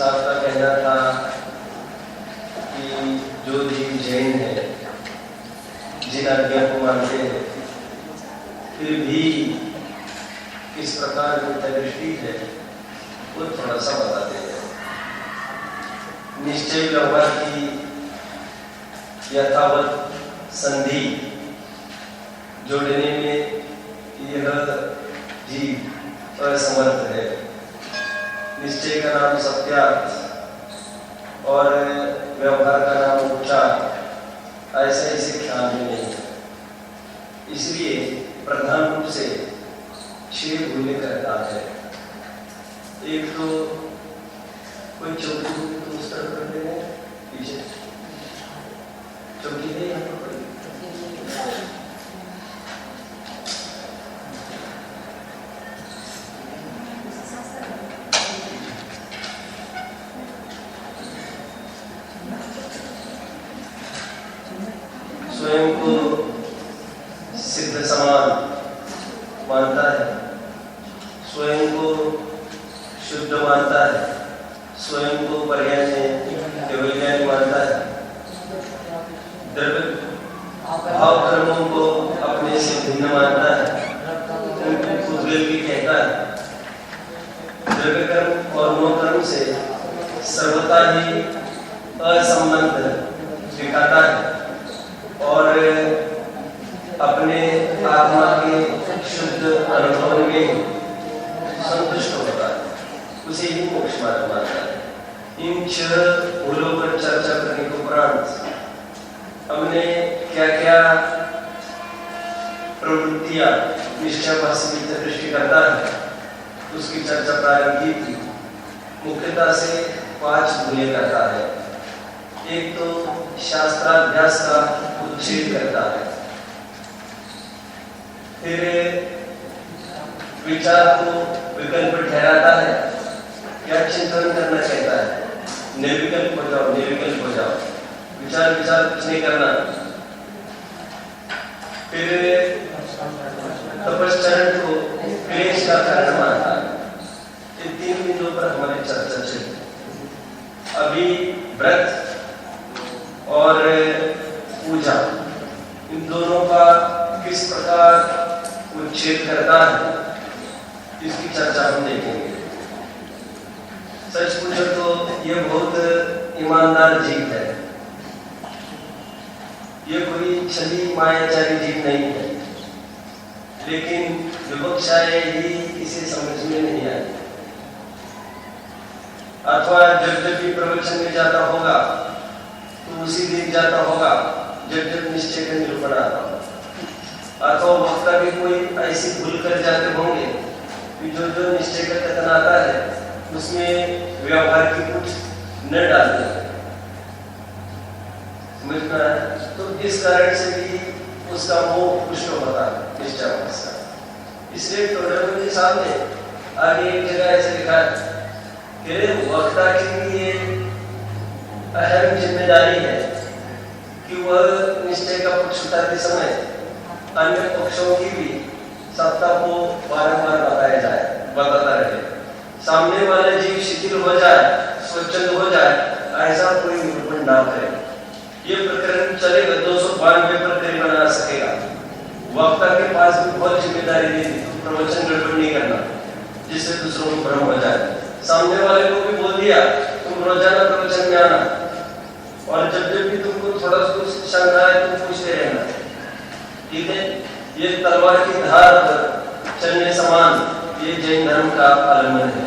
साहब का कहना था कि जो जीव जैन है, जिन आज्ञा को मानते हैं, फिर भी किस प्रकार उनका दृष्टि है वो थोड़ा सा बताते हैं। निश्चय व्यवहार की यथावत संधि जोड़ने में यह जीव असमर्थ है। निश्चय का नाम सत्यार्थ और व्यवहार का नाम उपचार, ऐसा इसे ख्याल में नहीं है। इसलिए प्रधान रूप से 6 भूलें करता है। एक तो कोई चौकी तो उस तरफ कर देना पीछे चौकी है यहाँ पर स्वयं को सिद्ध समान मानता है, स्वयं को शुद्ध मानता है, स्वयं को पर्याय केवल मानता है, भाव कर्मों को अपने से भिन्न मानता है, उनको खुदगल भी कहता है। द्रव्य कर्म और मोह कर्म से सर्वथा ही असंबंध दिखाता है और अपने आत्मा के शुद्ध अनुभव में संतुष्ट होता है, उसे ही मोक्ष मार्ग मानता है। इन 6 भूलों पर चर्चा करने के उपरांत हमने क्या क्या प्रवृत्तियां निश्चयवासी दृष्टि करता है उसकी चर्चा प्रारंभ की थी। मुख्यतः से 5 भूलें करता है। एक तो शास्त्राभ्यास का उच्छेद करता है, फिर विचार को विकल्प ठहराता है, क्या चिंतन करना चाहता है, निर्विकल्प हो जाओ, निर्विकल्प हो जाओ, विचार कुछ नहीं करना। फिर तपश्चरण को क्लेश का कारण मानता है। इन 3 बिंदुओं पर हमारी चर्चा चली। अभी व्रत और पूजा, इन दोनों का किस प्रकार उच्छेद करता है इसकी चर्चा हम देखेंगे। सच पूछो तो ये बहुत ईमानदार जीव है, ये कोई छली मायाचारी जीव नहीं है, लेकिन विवक्षाएं ही इसे समझ में नहीं आई। अथवा जब भी प्रवचन में जाता होगा तो उसी दिन जाता होगा जब निश्चय का निरूपण आता होगा। अथवा वक्ता भी कोई ऐसी भूल कर जाते होंगे कि जो निश्चय का कथन आता है उसमें व्यवहार की कुछ न डालते, समझ में आया? तो इस कारण से भी उसका मोह पुष्ट होता है निश्चयावास का। इसलिए टोडरमल के सामने आगे एक जगह ऐसे लिखा है कि वक्ता के लिए अहम जिम्मेदारी है कि वह निश्चय का पक्ष उठाते समय अन्य पक्षों की भी सत्ता को बारंबार बताता रहे। सामने वाले जीव शिथिल हो जाए, स्वच्छंद हो जाए, ऐसा कोई निरूपण ना करे। ये प्रकरण चलेगा 292 पर करीब बना सकेगा। वक्ता के पास भी बहुत जिम्मेदारी दे दी, प्रवचन गड़बड़ नहीं करना जिससे दूसरों को भ्रम हो जाए। सामने वाले को भी बोल दिया तुम रोजाना प्रवचन में आना, और जब भी तुमको थोड़ा कुछ शंका है तुम पूछते रहना, ठीक है? ये तलवार की धार पर चलने समान ये जैन धर्म का आलम्बन है।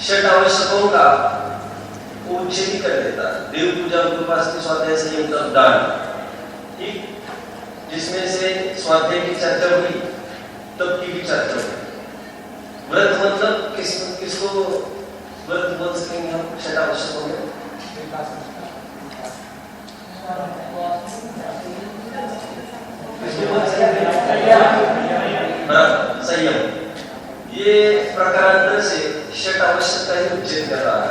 6 आवश्यकों का उच्छेद ही कर देता है। देव पूजा, उपासना, स्वाध्याय, संयम, तप, दान, ठीक, जिसमें से स्वाध्याय की चर्चा हुई, तप की भी चर्चा हुई। व्रत मतलब किसको व्रत बोल सकेंगे हम 6 आवश्यकों में? संयम। ये प्रकारांतर से 6 आवश्यकता ही उच्छेद कर रहा है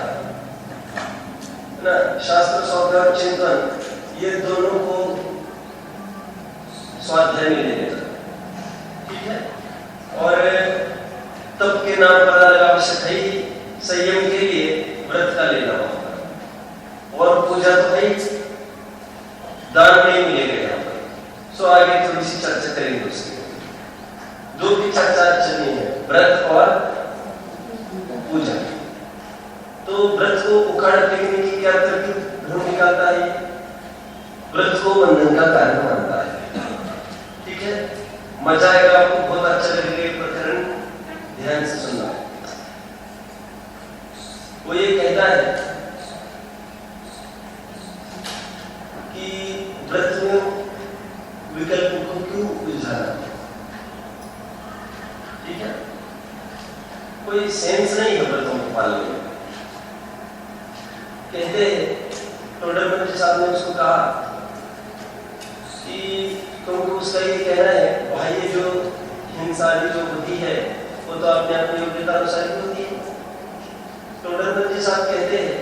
ना। शास्त्र, स्वाध्याय और चिंतन, ये दोनों को स्वाध्याय में ले लेता, ठीक है? और तप के नाम पर अलग आवश्यक है ही संयम के लिए व्रत का लेना होगा। और पूजा तो भाई दान नहीं मिलेगा यहाँ पर। सो आगे थोड़ी सी चर्चा करेंगे उसके। दो की चर्चा चलनी है, व्रत और पूजा। तो व्रत को उखाड़ फेंकने की क्या तरकीब ढूंढ निकालता है? व्रत को बंधन का कारण मानता है। ठीक है, मजा आएगा आपको, बहुत अच्छा लगेगा ये प्रकरण, ध्यान से सुनना। वो ये कहता है कि व्रत में विकल्प को क्यों उलझाना? ठीक है, कोई सेंस नहीं है व्रतों को पालने में। कहते टोडरमल साहब ने उसको कहा कि क्योंकि उसका ये कहना है भाई ये जो हिंसा जो होती है वो तो अपने अपनी योग्यता अनुसार होती है। टोडरमल साहब कहते हैं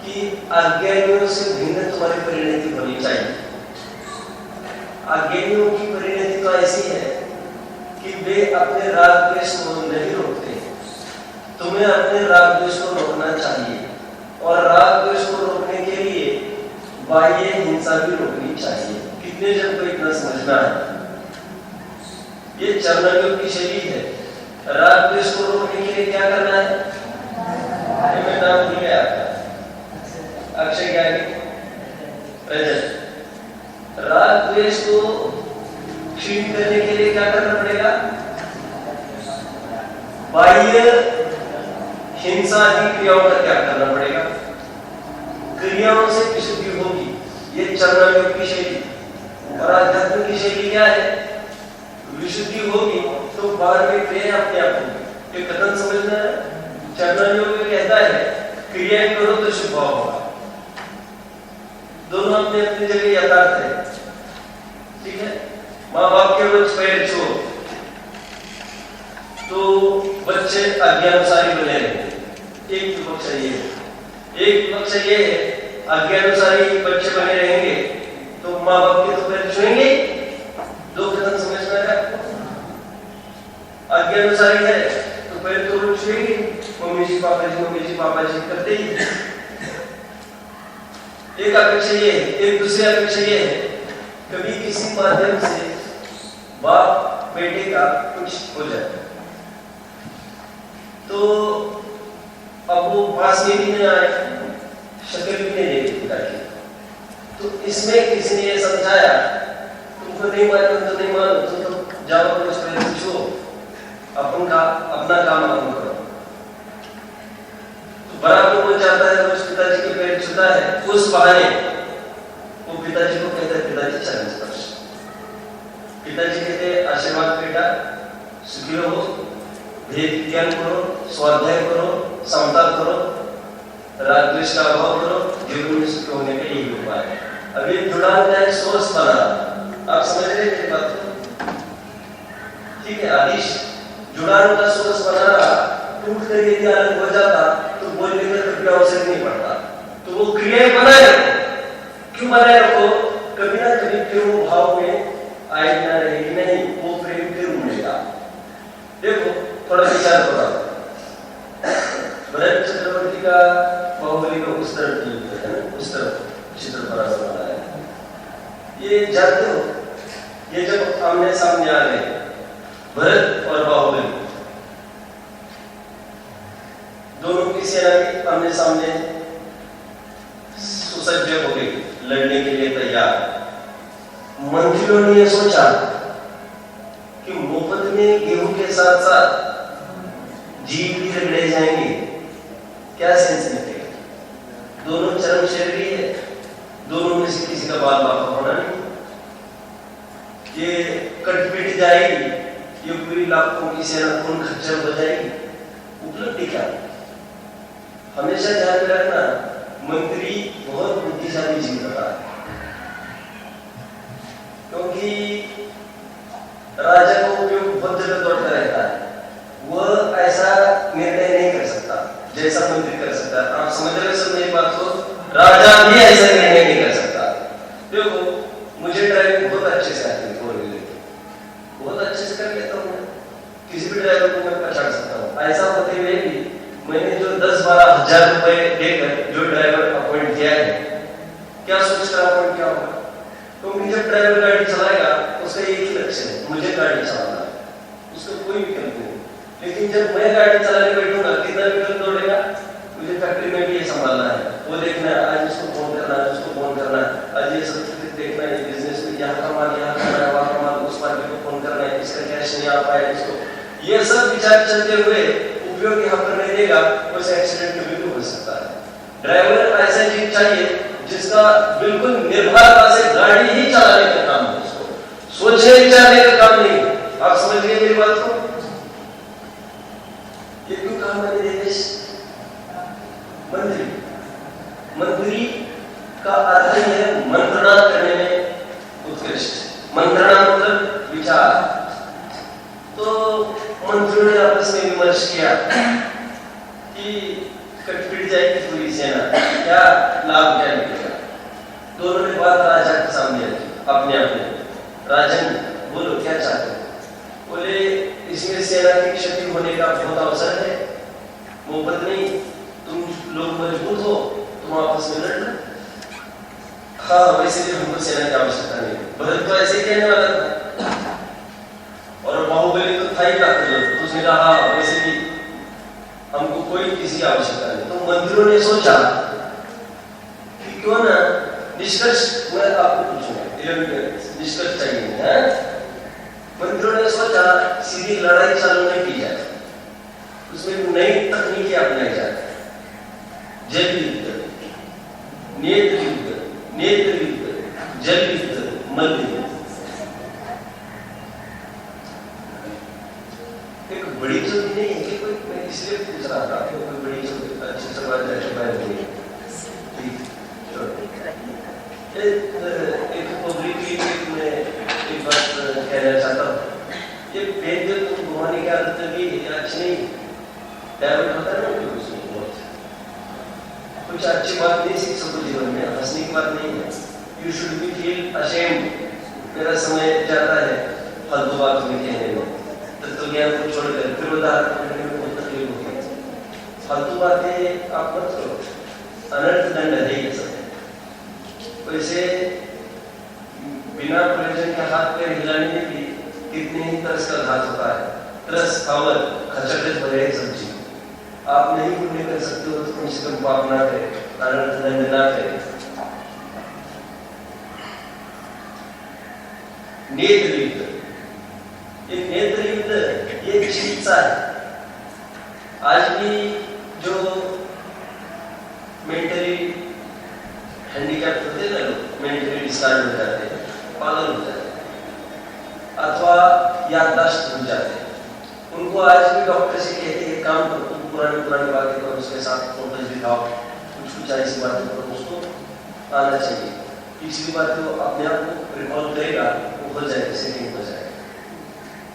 कि अज्ञानियों से भिन्न तुम्हारी परिणति होनी चाहिए। अज्ञानियों की परिणति तो ऐसी है कि वे अपने राग द्वेष को नहीं रोकते। तुम्हें अपने राग द्वेष को रोकना चाहिए, और राग द्वेष को रोकने के लिए बाह्य हिंसा भी रोकनी चाहिए। कितने जन को इतना समझना है? ये चरणयोग की शैली है। राग द्वेष को रोकने के लिए क्या करना है? मैं नाम भूल गया, अक्षय क्या है? राग द्वेष को क्षीण करने के लिए क्या करना पड़ेगा? बाह्य हिंसा आदि क्रियाओं का त्याग करना पड़ेगा। क्रियाओं से विशुद्धि होगी, ये चरणयोग की शैली। और आध्यात्म की शैली क्या है? विशुद्धि होगी तो बाद में क्रिया अपने आप होगी। ये कथन समझना है। चरणयोग में कहता है क्रियाएं करो तो शुभ भाव होगा। दोनों अपने अपनी जगह यथार्थ है। ठीक है, माँ बाप के रोज पैर छो तो बच्चे आज्ञानुसारी बने रहेंगे। एक विपक्ष ये है, एक विपक्ष ये है आज्ञानुसारी बच्चे बने रहेंगे तो माँ बाप के तो पैर छुएंगे। दो कथन समझना है आपको। आज्ञानुसारी है तो पैर तो रोज छुएंगे, मम्मी जी पापा जी करते ही। एक अपेक्षा ये है, एक दूसरी अपेक्षा ये है कभी किसी माध्यम से बाप बेटे का कुछ हो जाए तो अब वो पास में भी नहीं आए, शक्ल भी नहीं देगी पिता की। तो इसमें किसी ने ये समझाया तुमको नहीं मानो तो नहीं मानो, तो जाओ कुछ पहले पूछो, अपना काम अपन करो। तो बराबर वो जाता है, रोज पिताजी के पैर छूता है। उस बहाने वो पिताजी को कहता है पिताजी चरण स्पर्श। पिताजी कहते हैं आशीर्वाद बेटा, सुखी रहो, वेद ज्ञान करो, स्वाध्याय करो, समता करो, राग द्वेष का अभाव करो, जीवन में सुखी होने का यही उपाय है। अब ये जुड़ा हुआ है सोर्स बना। आप समझ रहे हैं बात को? ठीक है, आदिश जुड़ा हुआ सोर्स बना रहा, टूट कर यदि अलग हो जाता तो बोलने में कभी आवश्यक नहीं पड़ता। तो वो क्रियाएं बनाए रखो। क्यों बनाए रखो? कभी ना कभी फिर वो भाव में आएगी ना रहेगी नहीं, वो प्रेम फिर उमड़ेगा। देखो थोड़ा विचार करो। भरत चक्रवर्ती का बाहुबली का उस तरफ युद्ध है ना, उस तरफ चित्र बना है। ये जानते हो, ये जब आमने सामने आ गए भरत और बाहुबली, दोनों की सेना की आमने सामने सुसज्ज हो गई, लड़ने के लिए तैयार। मंत्रियों ने यह सोचा कि मुफ्त में गेहूं के साथ साथ जीव भी रगड़े जाएंगे, क्या सेंस निकलेगा? दोनों चरम शरीरी है, दोनों में से किसी का बाल बापा होना नहीं। ये कटपीट जाएगी, ये पूरी लाखों की सेना खून खच्चर हो जाएगी। उपलब्धि क्या? हमेशा ध्यान में रखना, मंत्री बहुत बुद्धिशाली जीव होता है, क्योंकि राजा का उपयोग बहुत जगह दौड़ता रहता है। वह ऐसा निर्णय नहीं कर सकता जैसा मंत्री कर सकता है। आप समझ रहे हो मेरी बात को? राजा भी ऐसा निर्णय नहीं कर सकता। देखो मुझे ड्राइविंग बहुत अच्छे से आती है, फोर व्हीलर की बहुत अच्छे से कर लेता हूँ। किसी भी ड्राइवर को मैं पहचान सकता हूँ। ऐसा होते हुए भी मैंने जो 10-12 1000 रुपए देकर जो ड्राइवर अपॉइंट किया है, क्या सोचकर अपॉइंट किया होगा? क्योंकि जब ड्राइवर गाड़ी चलाएगा उसका एक ही लक्ष्य है, मुझे गाड़ी चलाना है, उसका कोई विकल्प नहीं। लेकिन जब मैं गाड़ी चलाने बैठूंगा, कितना विकल्प दौड़ेगा? मुझे फैक्ट्री में भी ये संभालना है, वो देखना है, आज उसको फोन करना है, उसको फोन करना है, आज ये सब देखना है, बिजनेस में यहाँ का माल यहाँ करना है, वहाँ का माल उस मार्केट को फोन करना है, इसका कैश नहीं आ पाया इसको, ये सब विचार चलते हुए उपयोग यहाँ पर नहीं देगा, उस एक्सीडेंट में बिल्कुल हो सकता है। ड्राइवर ऐसा जीव चाहिए जिसका बिल्कुल निर्भरता से गाड़ी ही चलाने का काम है, उसको सोचने विचारने का काम नहीं। आप समझ गए मेरी बात को? ये क्यों कहा मैंने देश मंत्री? मंत्री का अर्थ है मंत्रणा करने में उत्कृष्ट। मंत्रणा मतलब विचार। तो मंत्रियों ने आपस में विमर्श किया कि कटपिट जाएगी पूरी सेना, क्या लाभ क्या निकलेगा। दोनों ने बात राजा के सामने रखी अपने अपने। राजन बोलो क्या चाहते हो? बोले इसमें सेना की क्षति होने का बहुत अवसर है, मोहब्बत नहीं, तुम लोग मजबूत हो, तुम आपस में लड़ लो। हाँ वैसे भी हमको सेना की आवश्यकता नहीं। भरत तो ऐसे कहने वाला था और बाहुबली तो था ही ताकतवर, तो उसने कहा हाँ वैसे भी हमको कोई किसी की आवश्यकता नहीं। तो मंत्रियों ने सोचा कि क्यों ना निष्कर्ष, मैं आपको पूछूंगा निष्कर्ष चाहिए है? मंत्रियों ने सोचा सीधी लड़ाई चालू नहीं की जाए, उसमें नई तकनीकें अपनाई जाए। जल युद्ध, नेत्र युद्ध, नेत्र युद्ध, जल युद्ध, मल्ल युद्ध। एक बड़ी चौकी नहीं है कि कोई, मैं इसलिए पूछ रहा था कि कोई बड़ी चौकी अच्छी समाज नहीं है। एक पब्लिकली में एक बात कहना चाहता हूँ, ये पेन जो तुम घुमाने की आदत लगी अच्छी नहीं, डायवर्ट होता है ना उसमें बहुत कुछ अच्छी बात नहीं सीख सको जीवन में, हंसने की बात नहीं है। You should be feel ashamed. मेरा समय जाता है फालतू बात में कहने में, तत्व ज्ञान को छोड़कर फिर उदाहरण करने में बहुत तकलीफ होती है। फालतू बातें आप मत करो, अनर्थ दंड है ये सब। वैसे बिना प्रयोजन के हाथ पैर हिलाने में भी कितने ही तरस का घात होता है। तरस खावत खचखच भरे सब्जी, आप नहीं पुण्य कर सकते हो तो कम से कम पाप ना करें, अनर्थ दंड ना करें। नेत्र युद्ध, ये नेत्र युद्ध ये चिकित्सा है। आज भी जो मेंटली हैंडीकैप होते हैं ना लोग, मेंटली डिस्चार्ज हो जाते हैं, पागल हो जाते हैं अथवा याददाश्त भूल जाते हैं, उनको आज भी डॉक्टर से कहते हैं काम करो, तुम पुरानी पुरानी बातें करो, उसके साथ फोटोज दिखाओ, कुछ कुछ ऐसी बातें करो, उसको आना चाहिए। पिछली बात वो अपने आप को रिकॉल करेगा, वो हो जाएगा, सेटिंग हो जाएगा।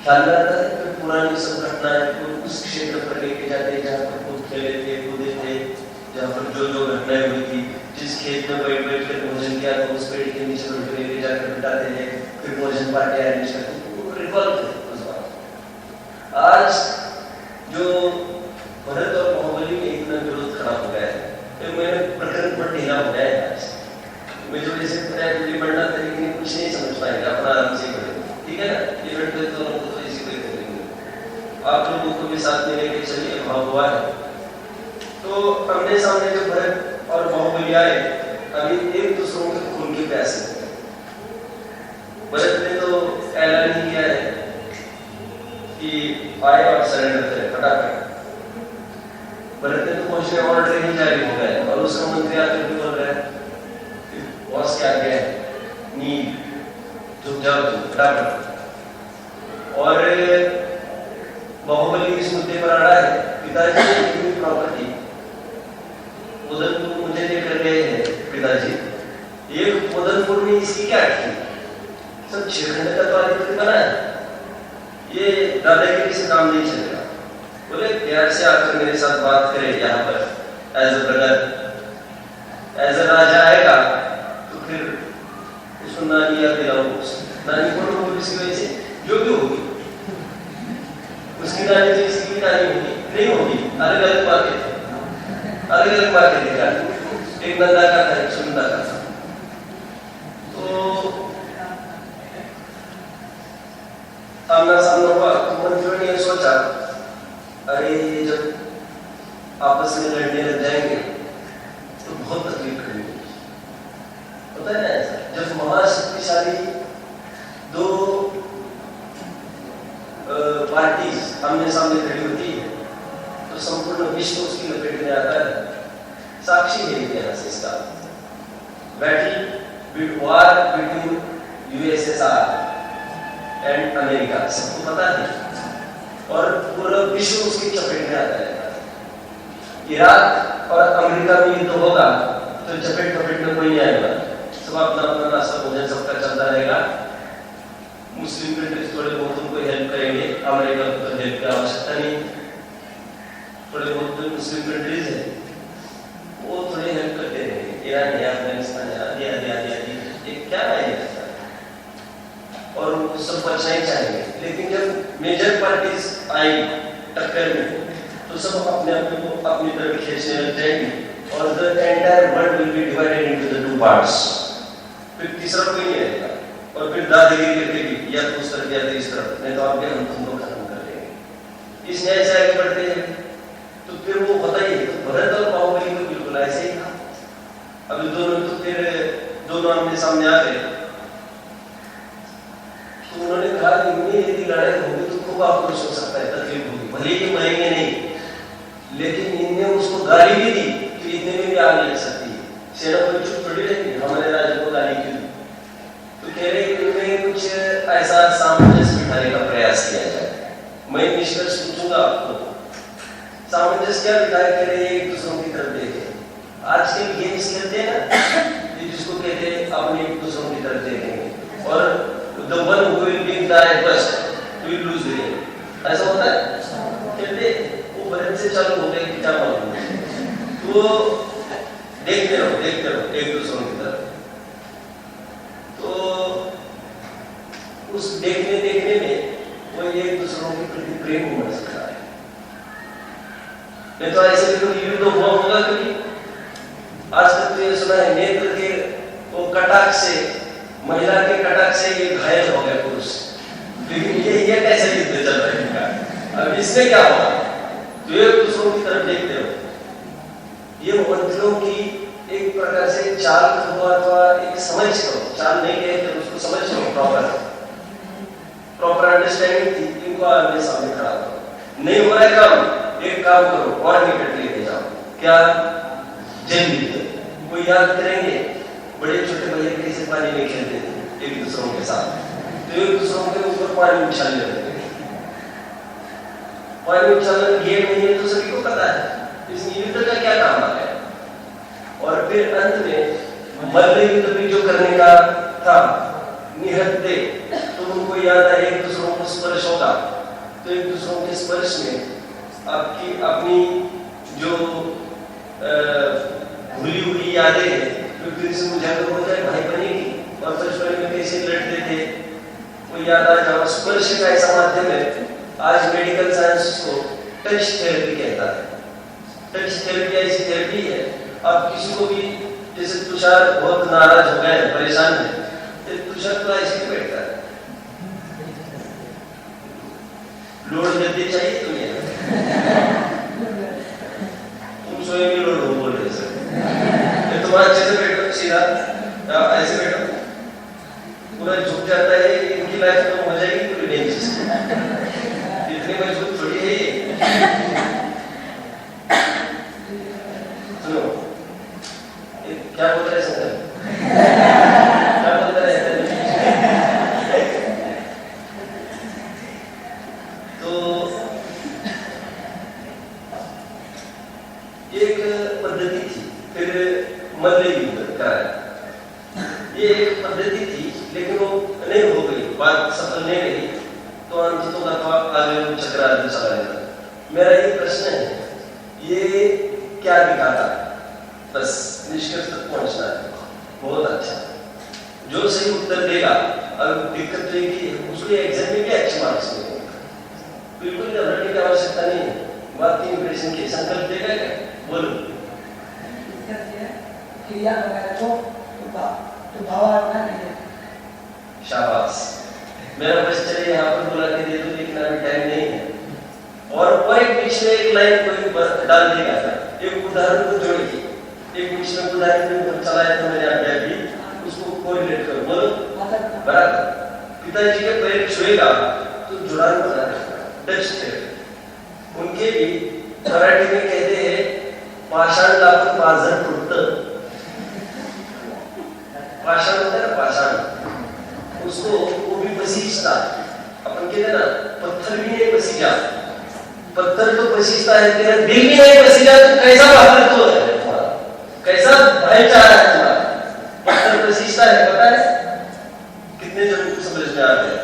ख्याल में आता है कि पुरानी सब घटनाएं को उस क्षेत्र पर लेके जाते जहाँ पर खुद खेले थे, कूदे थे, जहाँ पर जो जो घटनाएं हुई थी, जिस खेत में बैठ बैठ कर भोजन किया तो उस पेड़ के नीचे बैठ लेके जाकर बिठाते थे, फिर भोजन पार्टी अरेंज करते थे, रिकॉल करते उस बात। आज जो भरत और बाहुबली में इतना विरोध खड़ा हो गया है, तो मैंने प्रकरण पर ढीला हो गया है। आज मैं जो जैसे बढ़ना तरीके कुछ नहीं समझ पाएंगे, अपना आराम से करेंगे, ठीक है ना? ये बैठते तो लोगों को इसी तरह करेंगे, आप लोगों को भी साथ में लेके चलिए, भाव हुआ है। तो हमने सामने जो भरत और बाहुबली आए, अभी एक दूसरों के खून के प्यासे। भरत ने तो ऐलान ही किया है कि आए और सरेंडर करें फटाफट। भरत ने तो पहुंचने ऑर्डर ही जारी हो गया और उसका मंत्री आकर भी बोल रहा है बॉस क्या गया नींद झुक जाओ तुम फटाफट। और बाहुबली इस मुद्दे पर अड़ा है, पिताजी की प्रॉपर्टी उदयपुर मुझे लेकर गए हैं पिताजी, एक उदयपुर में इसकी क्या थी, सब 6 घंटे का तो अधिपति बना है, ये दादागिरी से काम नहीं चलेगा। बोले प्यार से आकर मेरे साथ बात करे यहाँ पर as a brother, as a राजा आएगा तो फिर उसको नानी याद दिलाऊंगा। नानी कौन होगी इसकी वजह से, जो भी होगी उसकी नानी तो इसकी भी नानी होगी, नहीं होगी, अलग अलग बातें। अलग अलग मार्केट दिखा, एक नंदा का था, एक सुनंदा का था। तो आमना सामना हुआ तो मंत्रियों ने सोचा, अरे ये जब आपस में लड़ने लग जाएंगे तो बहुत तकलीफ करेंगे। पता है ना ऐसा, जब महाशक्तिशाली दो पार्टीज आमने सामने खड़ी होती है तो संपूर्ण विश्व उसकी लपेट में आता है। साक्षी है इतिहास इसका, battle war between USSR and America, सबको पता है, और पूरा विश्व उसकी चपेट में आता है। इराक और अमेरिका में युद्ध होगा तो चपेट में कोई नहीं आएगा, सब अपना अपना रास्ता भोजन सबका चलता रहेगा। मुस्लिम कंट्रीज थोड़े बहुत उनको हेल्प करेंगे, अमेरिका को तो हेल्प की आवश्यकता नहीं। थोड़े बहुत जो मुस्लिम कंट्रीज है वो थोड़े हेल्प करते रहेंगे, ईरान है, अफगानिस्तान है, आदि आदि आदि आदि, ये क्या है और वो सब बचना ही चाहेंगे। लेकिन जब मेजर पार्टीज आई टक्कर में तो सब अपने अपने को अपनी तरफ खींचने लग जाएंगे और the entire world will be divided into the two parts. फिर तीसरा कोई नहीं आएगा और फिर दादागिरी करके भी या तो उस तरफ या तो इस तरफ, नहीं तो आप हम तुमको खत्म कर देंगे। इस न्याय से आगे बढ़ते हैं तो फिर वो होता ही है। तो भरत और बाहुबली तो बिल्कुल ऐसे ही था। अभी दोनों तो फिर दोनों आमने सामने आ गए तो उन्होंने कहा कि यदि लड़ाई होगी तो खूब आक्रोश हो सकता है, तकलीफ होगी, भले ही मरेंगे नहीं, लेकिन इनने उसको गाली भी दी तो इतने में भी आग लग सकती है। सेनापति चुप थोड़ी रहेगी, हमारे राजा को गाली क्यों? तो कह रहे इनमें कुछ ऐसा सामंजस्य बिठाने का प्रयास किया जाए। मैं निष्कर्ष पूछूंगा आपको, सामंजस्य क्या बिठाया? कह रहे एक दूसरों की तरफ देखें। आजकल गेम्स खेलते हैं ना, जिसको कहते हैं अपने एक दूसरों की तरफ देखेंगे और the one who will win the first will lose the game, ऐसा होता है। कहते वो भरत से चालू हो गए, क्या मालूम, तो देखते रहो एक दूसरों की तरफ। तो उस देखने में वो एक दूसरों के प्रति प्रेम हो सकता है। नहीं तो ऐसे भी कोई युद्ध हुआ होगा कभी? आज तक तो ये सुना है नेत्र के वो कटाक्ष से, महिला के कटाक्ष से ये घायल हो गया पुरुष, लेकिन ये कैसे युद्ध चल रहा है इनका? अब इसमें क्या होगा? तो एक दूसरों की तरफ देखते हो। ये मंत्रियों की एक प्रकार से चाल अथवा एक समझ करो, चाल नहीं कहते उसको समझ करो, प्रॉपर अंडरस्टैंडिंग थी। इनको आमने सामने खड़ा करो, नहीं हो रहा है काम, एक काम करो और निकट लेके जाओ। क्या? जल युद्ध। वो याद करेंगे बड़े छोटे भैया कैसे पानी में खेलते थे एक दूसरों के साथ, तो एक दूसरों के ऊपर पानी उछालने लगते थे। पानी उछालने गेम नहीं है तो सभी को पता है, इसमें युद्ध का क्या काम आ गया? और फिर अंत में मल्ल युद्ध भी जो करने का था निहत्ते, तो उनको याद आया एक दूसरों को स्पर्श होगा, तो एक दूसरों के स्पर्श में आपकी अपनी जो भूली हुई यादें हैं तो फिर से उजागर हो जाए, भाई बनेगी। और बचपन में कैसे लड़ते थे वो याद आ जाओ। स्पर्श का ऐसा माध्यम है, आज मेडिकल साइंस को टच थेरेपी कहता है। टच थेरेपी ऐसी थेरेपी है, आप किसी को भी, जैसे तुषार बहुत नाराज हो गए, परेशान है, तो तुषार तो ऐसे ही बैठता है, लोड जल्दी चाहिए तुम्हें, तुम स्वयं ही लोड हो बोल रहे सर, तुम अच्छे से बैठो, सीधा ऐसे बैठो, पूरा झुक जाता है। इनकी लाइफ तो हो जाएगी पूरी डेंजरस, इतनी मजबूत थोड़ी है ये। सुनो क्या बोल रहे हैं, क्या बोल रहे हैं? तो एक पद्धति थी, फिर मल्ल युद्ध का ये एक पद्धति थी, लेकिन वो नहीं हो गई, बात सफल नहीं रही, तो अंततः आगे चक्रायुद्ध चला गया। मेरा ये प्रश्न है, ये क्या दिखाता है? बस निष्कर्ष तक पहुंचना है। बहुत अच्छा, जो सही उत्तर देगा, अब दिक्कत तो कि उसको एग्जाम में भी अच्छे मार्क्स मिलेंगे, बिल्कुल घबराने की आवश्यकता नहीं है। बात की इंप्रेशन के संकल्प देगा क्या? बोलो क्रिया वगैरह को तो भावार्थ नहीं। शाबाश। मेरा बस चले यहाँ पर बुला के दे दो, लेकिन अभी टाइम नहीं है। और एक बीच में एक लाइन कोई डाल देगा, एक उदाहरण को जोड़िए, एक बीच में उदाहरण में चलाया तो मैंने आज्ञा की, उसको कोरिलेट करो। बोलो बराबर। पिताजी के पैर छुएगा तो जुड़ान बना देगा, टच करेगा। उनके भी मराठी में कहते हैं पाषाण लागून पाझर तुटतं। पाषाण होता है ना, पाषाण, उसको वो भी पसीजता। अपन कहते ना पत्थर भी नहीं पसीजा, पत्थर तो पसीजता है, तेरा दिल भी नहीं पसीजा तो कैसा भावना तो है तुम्हारा, कैसा भाईचारा है तुम्हारा। पत्थर पसीजता है, पता है कितने जन को समझ में आ गया।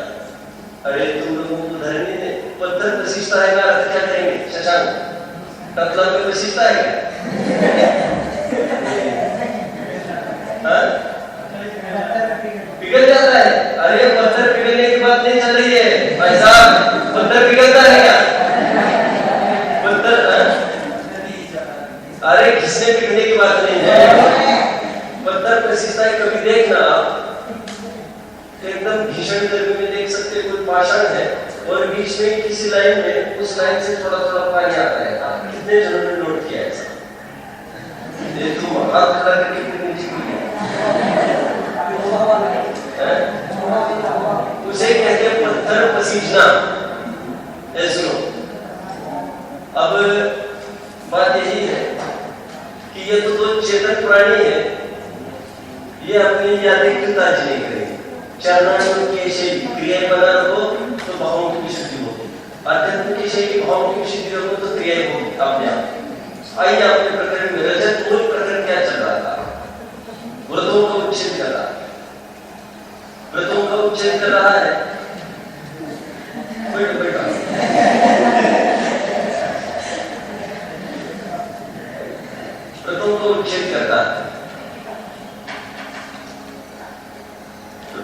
अरे तुम लोगों को धरनी ने पत्थर पसीजता है ना, क्या करेंगे शशांक? ततला में पसीजता है क्या? पिघल जाता है। अरे पत्थर पिघलने की बात नहीं चल रही है भाई साहब, पत्थर पिघलता है क्या? पत्थर अरे घिसने पिघलने की बात नहीं है, पत्थर पसीजता है। कभी देखना आप एकदम भीषण गर्मी में देख सकते कोई पाषाण है और बीच में किसी लाइन में उस लाइन से थोड़ा थोड़ा पानी आता है। कितने जनों ने नोट किया ऐसा? ये तुम हाथ खड़ा करके कितनी चीज उसे कहते हैं पत्थर पसीजना। सुनो, अब बात यही है कि ये तो दो चेतन प्राणी है, ये अपनी यादें क्यों ताजी नहीं करेंगे? चरणान की शैली क्रियाएं बना रखो तो भावों की विशुद्धि होगी, अध्यात्म की शैली भावों की विशुद्धि होगी तो क्रियाएं होगी अपने आप। आइए अपने प्रकरण में रजत मूल प्रकरण क्या चल रहा था? व्रतों का उच्छेद कर रहा है, व्रतों का उच्छेद कर रहा है। बैठो बैठो, व्रतों का उच्छेद करता है।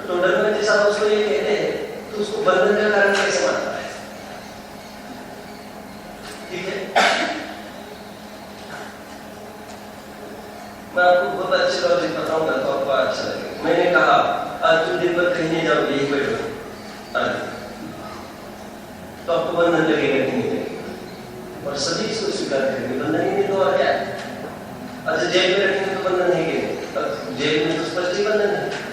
तो धर्म जैसा उसको ये कहते हैं तो उसको बंधन का कारण कैसे मानता है? ठीक है, मैं आपको बहुत अच्छे लॉजिक बताऊंगा तो आपको अच्छा लगेगा। मैंने कहा आज तुम दिन भर कहीं नहीं जाओगे, यही बैठो, तो आपको बंधन लगेगा कि नहीं लगेगा? और सभी इसको स्वीकार करेंगे, बंधन ही नहीं तो और क्या है? अच्छा जेल में रखेंगे तो बंधन नहीं करेंगे, जेल में तो स्पष्ट ही बंधन है।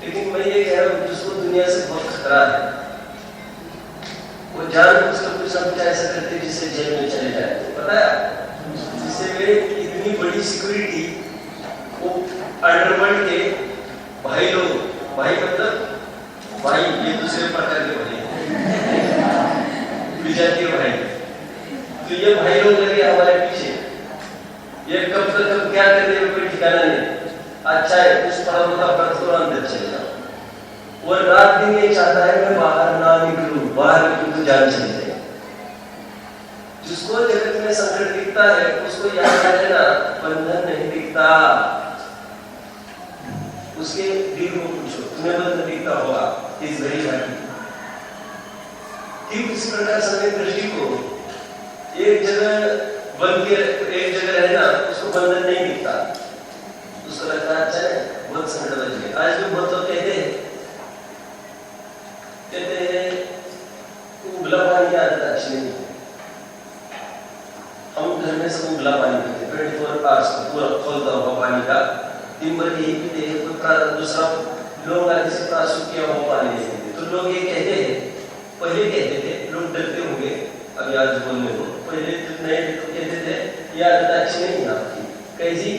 लेकिन मैं ये कह रहा हूं जिसको दुनिया से बहुत खतरा है, वो जानबूझकर कुछ ना कुछ ऐसा करते जिससे जेल में चले जाए। तो पता है जिससे वे इतनी बड़ी सिक्योरिटी वो अंडरवर्ल्ड के भाई लोग, भाई मतलब भाई ये दूसरे प्रकार के भाई, विजातीय भाई, तो ये भाई लोग लगे हमारे पीछे, ये कब तक हम क्या कर रहे कोई ठिकाना नहीं। अच्छा है उस पर्वत पर तो अंदर चले जाओ, वो रात दिन ये चाहता है मैं बाहर ना निकलूं, बाहर निकलूं तो जान चली जाए। जिसको जगत में संकट दिखता है उसको याद रखना बंधन नहीं दिखता। उसके दिल को पूछो तुम्हें बंधन दिखता होगा इस घड़ी घाटी। ठीक इस प्रकार समय दृष्टि को एक जगह बंद के एक जगह रहना उसको बंधन नहीं दिखता, उसको लगता है अच्छा है बहुत संकट बच गया। आज भी बहुत लोग कहते हैं उबला पानी की आदत अच्छी नहीं है। हम घर में सब उबला पानी पीते हैं, 24 आवर्स पूरा खोलता हुआ पानी का, दिन भर यही पीते हैं, कोई दूसरा लोग आगे से प्राशुद्ध किया हुआ पानी नहीं पीते। तो लोग ये कहते हैं, पहले कहते थे, लोग डरते होंगे अभी आज बोलने को, पहले नए तो कहते थे ये आदत अच्छी नहीं है आपकी, कैसी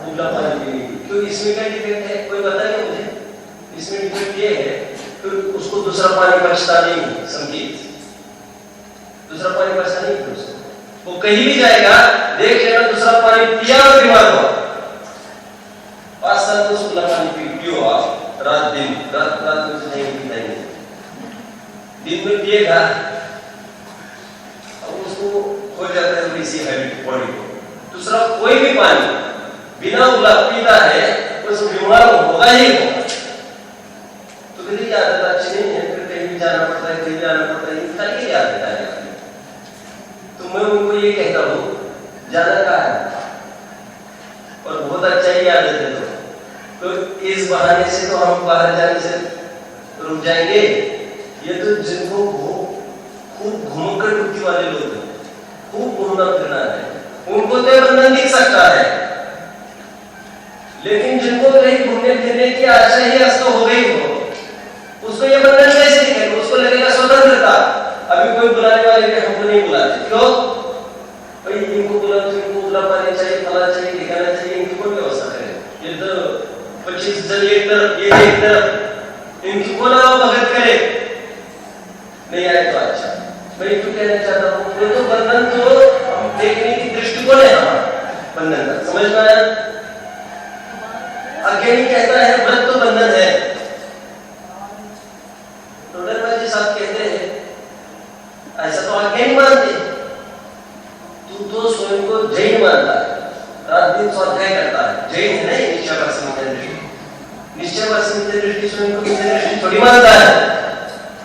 उबला पानी पीने की। क्यों इसमें क्या डिफेक्ट है कोई बताएगा मुझे? इसमें डिफेक्ट ये है कि उसको दूसरा पानी बचता नहीं, संकेत दूसरा पानी बचता नहीं फिर उसको, वो कहीं भी जाएगा देख लेना दूसरा पानी पिया और बीमार हुआ। 5 साल तो उबला पानी पियो आप, रात दिन रात में तो नहीं पीता ही नहीं, दिन में पिएगा अब उसको हो जाता है इसी हैबिट बॉडी को। दूसरा कोई भी पानी बिना उबला पीता है उसको बीमार होगा ही होगा। तो कभी आदत अच्छी नहीं है, फिर कहीं भी जाना पड़ता है, कहीं जाना पड़ता है, इनका ये आदत है। तो मैं उनको ये कहता हूँ जाना कहाँ है, तो इस बहाने से तो हम बाहर जाने से रुक जाएंगे। ये तो जिनको खूब घूमकर डुबकी वाले लोग हैं, खूब घूमना फिरना है, उनको तो बंधन दिख सकता है, लेकिन जिनको कहीं घूमने फिरने की आशा ही अस्त हो गई हो, उसको ये बंधन कैसे दिखेगा? उसको लगेगा स्वतंत्रता। अभी कोई बुलाने वाले भी हमको नहीं बुलाते, क्यों? भाई इनको बुला तो इनको बुला पानी चाहिए, फला चाहिए, ठिकाना चाहिए, इनकी कोई व्यवस्था करे। ये तो 25 जन एक तरफ, ये एक तरफ, इनकी कौन भगत करे? नहीं आए तो अच्छा। मैं क्यों कहना चाहता हूँ, वो तो बंधन तो हम देखने की दृष्टिकोण है हमारा बंधन का, समझ में आया? अज्ञानी कहता है व्रत तो बंधन है, टोडरमल जी साहब कहते हैं ऐसा तो अज्ञानी मानते। तू तो स्वयं को जैन मानता है, रात दिन स्वाध्याय करता है, जैन है ना? निश्चय दृष्टि स्वयं को दृष्टि थोड़ी मानता है,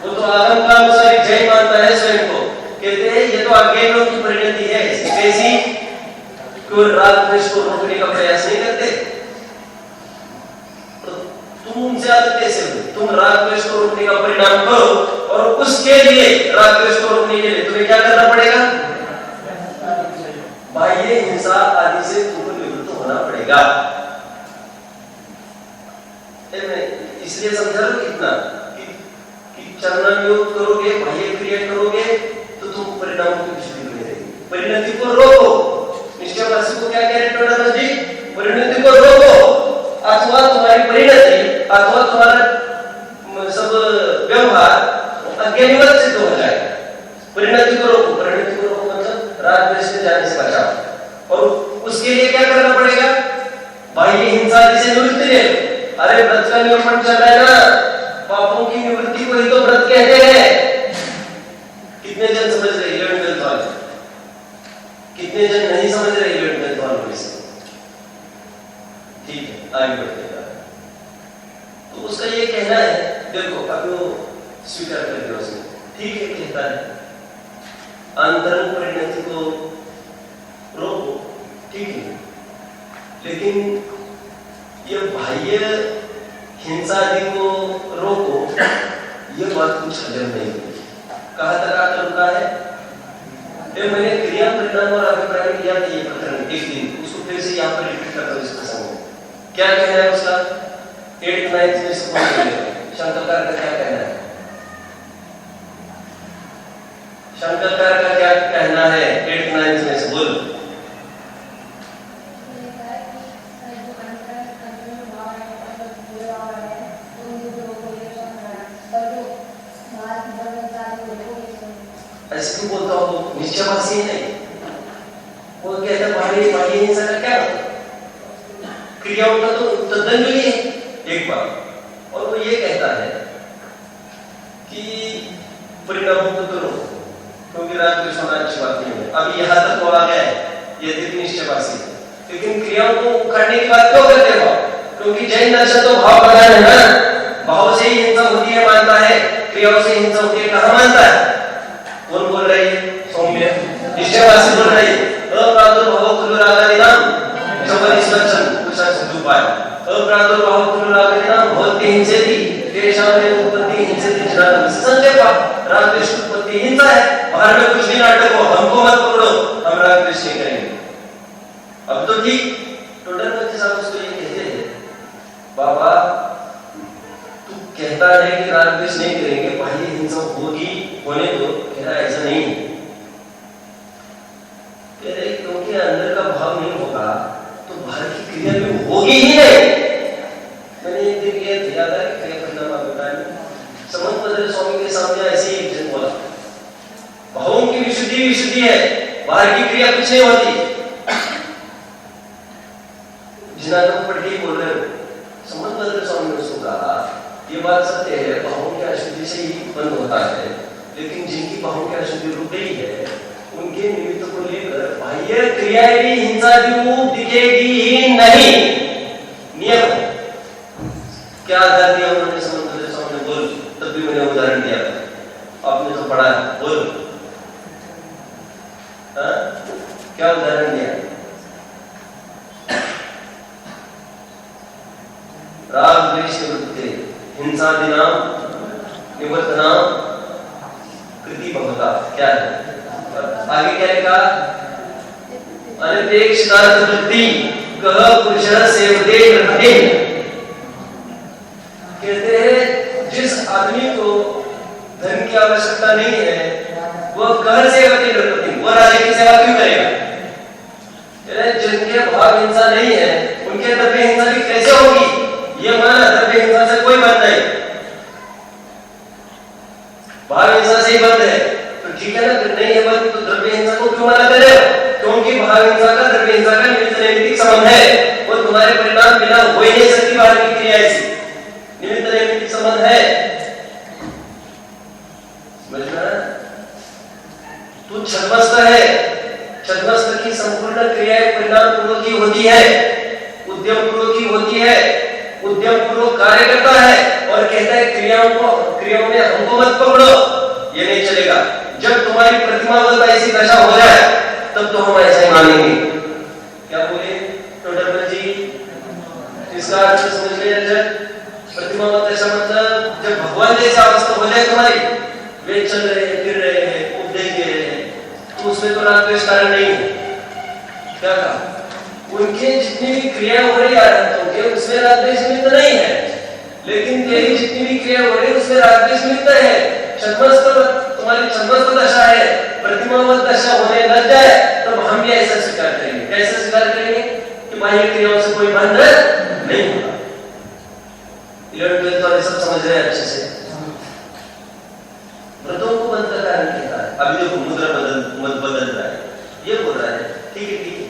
वो तो आगम का अनुसार जैन मानता है स्वयं को। कहते हैं ये तो अज्ञानियों की परिणति है। कैसी? क्यों राग द्वेष को रोकने का प्रयास नहीं करते? तो तुम उनसे अलग कैसे हो? तुम राग द्वेष को रोकने का परिणाम करो, और उसके लिए राग द्वेष को रोकने के लिए तुम्हें क्या करना पड़ेगा? बाह्य हिंसा आदि से तुमको निवृत्त होना पड़ेगा। इसलिए समझा लो कितना कि चरण योग करोगे, बाह्य क्रिया करोगे तो तुम परिणाम की विशुद्धि में रहेगी। परिणति को रोको। निश्चयवासी को क्या कह रहे टोडरमल जी? परिणति को रोको, अथवा तुम्हारी परिणति अथवा तुम्हारा सब व्यवहार अज्ञानीवत सिद्ध हो जाएगा। परिणति को रोको। परिणति को रोको मतलब राग द्वेष से जाने से बचाओ, और उसके लिए क्या करना पड़ेगा? बाह्य हिंसा से निवृत्ति ले। अरे व्रत का निरूपण चल रहा है ना, पापों की निवृत्ति को ही तो व्रत कहते हैं। कितने जन समझ रहे 11th वाले? कितने जन नहीं समझ रहे 11th वालों में से? ठीक है, आगे बढ़ते हैं। तो उसका ये कहना है, देखो अब वो स्वीकार कर दिया उसने, ठीक है कहता है अंतरंग परिणति को रोको, ठीक है, लेकिन ये बाह्य हिंसा आदि को रोको, ये बात कुछ हजम नहीं हुई। कहाँ तक आकर रुका है? मैंने क्रिया परिणाम और अभिप्राय किया था ये प्रकरण एक दिन, उसको फिर से यहाँ पर रिपीट करता हूँ इस प्रसंग में। क्या कहना है उसका? 8th 9th में इसको शंकरकार का क्या कहना है? शंकरकार का क्या कहना है 8th 9th में से? बोल। ऐसे क्यों बोलता हूँ? निश्चयवासी नहीं, वो कहता है बाह्य हिंसा का क्या क्रियाओं का तो तद्दंड है एक बात, और वो ये कहता है कि परिणामों को तो रोको, क्योंकि राग द्वेष होना अच्छी बात नहीं है। अब यहाँ तक वो आ गया है, यदि निश्चयवासी, लेकिन क्रियाओं को उखाड़ने की बात क्यों करते हो? क्योंकि जैन दर्शन तो भाव प्रधान है ना, भाव से ही हिंसा होती है मानता है, क्रियाओं से हिंसा होती है कहाँ मानता है? कौन बोल रही है? सौम्य निश्चयवासी बोल रही है। अप्रादुर्भाव खलु रागादिनाम चवनिस्वच्छं कुशंसुपाय। अप्रादुर्भाव खलु रागादिनाम भवति हिंसेति तेषामेव उत्पत्ति हिंसेति जनानां संक्षेपा। राग द्वेष की उत्पत्ति हिंसा है। बाहर में कुछ भी नाटक हो, हमको मत पकड़ो, हम राग द्वेष नहीं करेंगे। अब तो ठीक, टोडरमल जी साहब उसको ये कहते हैं, बाबा तू कहता है कि राग द्वेष नहीं करेंगे, बाह्य हिंसा होगी, होने दो। कह रहा ऐसा नहीं, कह रहे क्योंकि अंदर का भाव नहीं होगा तो बाहर की क्रिया भी होगी ही नहीं। मैंने एक दिन ये याद है कि क्रिया परिणाम अभिप्राय में समझ बदल स्वामी के सामने ऐसे ही एक जन बोला, भावों की विशुद्धि है, बाहर की क्रिया कुछ नहीं होती। जिना तुम पढ़ के बोल रहे हो, समझ बदल स्वामी ने उसको कहा ये बात सत्य है, भावों की अशुद्धि से ही बंद होता है, लेकिन जिनकी भावों की अशुद्धि रुक गई है उनके निमित्त को लेकर बाह्य क्रियाएं भी हिंसा दिखेगी ही नहीं। नियम क्या आधार दिया उन्होंने? समझ सामने बोल, तब भी मैंने उदाहरण दिया, आपने तो पढ़ा है, बोल। क्या उदाहरण दिया? कृति बहुता क्या है? आगे क्या लिखा? अनपेक्षितार्थ वृत्ति कह पुरुष सेवते नृपते। कहते हैं जिस आदमी को धन की आवश्यकता नहीं है वह कह सेवते नृपते, वह राजा की सेवा क्यों करेगा? जिनके भाव हिंसा नहीं है उनके द्रव्य हिंसा भी कैसे होगी? ये माना द्रव्य हिंसा से कोई बंध नहीं, भाव हिंसा से ही बंध है, तो ठीक है ना? फिर नहीं है बंध तो द्रव्य हिंसा को क्यों मना कर रहे हो? क्योंकि भाव हिंसा का द्रव्य हिंसा का निमित्त नैमित्तिक संबंध है, वो तुम्हारे परिणाम बिना हो ही नहीं सकती। बाहर की क्रिया ऐसी निमित्त नैमित्तिक संबंध है, समझना? तू छद्मस्त है, छद्मस्त की संपूर्ण क्रियाएं परिणाम पूर्वक ही होती है, उद्यम पूर्वक ही होती है, उद्यम पूर्वक कार्य करता है और कहता है क्रियाओं में हमको मत पकड़ो, ये नहीं चलेगा। जब तुम्हारी प्रतिमावत ऐसी दशा हो जाए तब तो हम ऐसा ही मानेंगे। क्या बोले टोडरमल जी? इसका अर्थ समझ लिया? प्रतिमावत दशा मतलब जब भगवान जैसा अवस्था हो जाए तुम्हारी, वे चल रहे हैं, फिर रहे हैं, उपदेश दे रहे हैं, तो उसमें तो राग द्वेष कारण नहीं है। क्या कहा? उनके जितनी भी क्रिया हो रही है उसमें राग द्वेष निमित्त नहीं है, लेकिन तेरी जितनी भी क्रिया हो रही है उसमें राग द्वेष निमित्त है। छद्मस्त तुम्हारी छद्मस्त दशा है, प्रतिमावत दशा होने लग जाए तब हम भी ऐसा स्वीकार करेंगे। कैसे स्वीकार करेंगे? कि बाह्य क्रियाओं से कोई बंध नहीं होगा। 11th वाले सब समझ रहे हैं अच्छे से? व्रतों को बंद करना नहीं कहता है। अभी देखो मुद्रा बदल रहा है, ये बोल रहा है ठीक है ठीक है,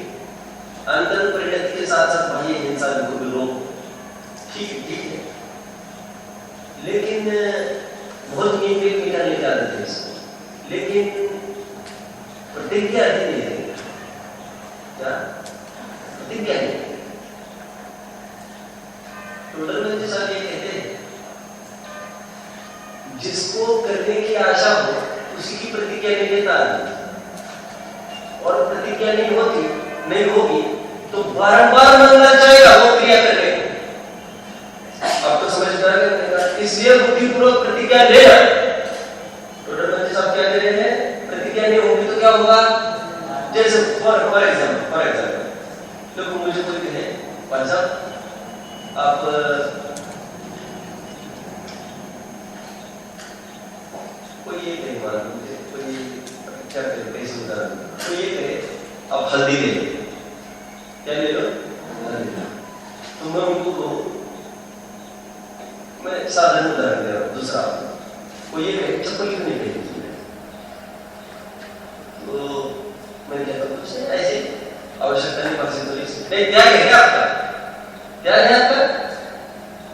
अंतर परिणति के साथ साथ बाह्य हिंसा को रोक, ठीक है, लेकिन बहुत मीठा लेकर आते थे इसको, लेकिन प्रतिज्ञा नहीं देंगे। क्या प्रतिज्ञा नहीं? टोडरमल जी साहब ये कहते हैं जिसको करने की आशा हो उसी की प्रतिज्ञा नहीं लेता, और प्रतिज्ञा नहीं होगी तो बारंबार मनना चाहेगा वो क्रिया करने को। अब तो समझ में आ गया, इसलिए बुद्धिपूर्वक प्रतिज्ञा लेना। टोडरमल जी साहब क्या कह रहे हैं? प्रतिज्ञा नहीं होगी तो क्या होगा? जैसे फॉर एग्जाम्पल देखो, मुझे कोई कहे भाई साहब आप कोई ये कहे, मान लीजिए कोई क्या करे, कैसे उदाहरण, तो ये कहे आप हल्दी ले लो, क्या ले लो? हल्दी। तो मैं उनको कहूँ, मैं साधारण उदाहरण दे रहा हूँ, दूसरा कोई ये कहे चप्पल क्यों नहीं पहनी तुमने, तो मैं कहता हूँ कुछ ऐसे आवश्यकता नहीं, पास नहीं, त्याग है क्या आपका? त्याग है आपका?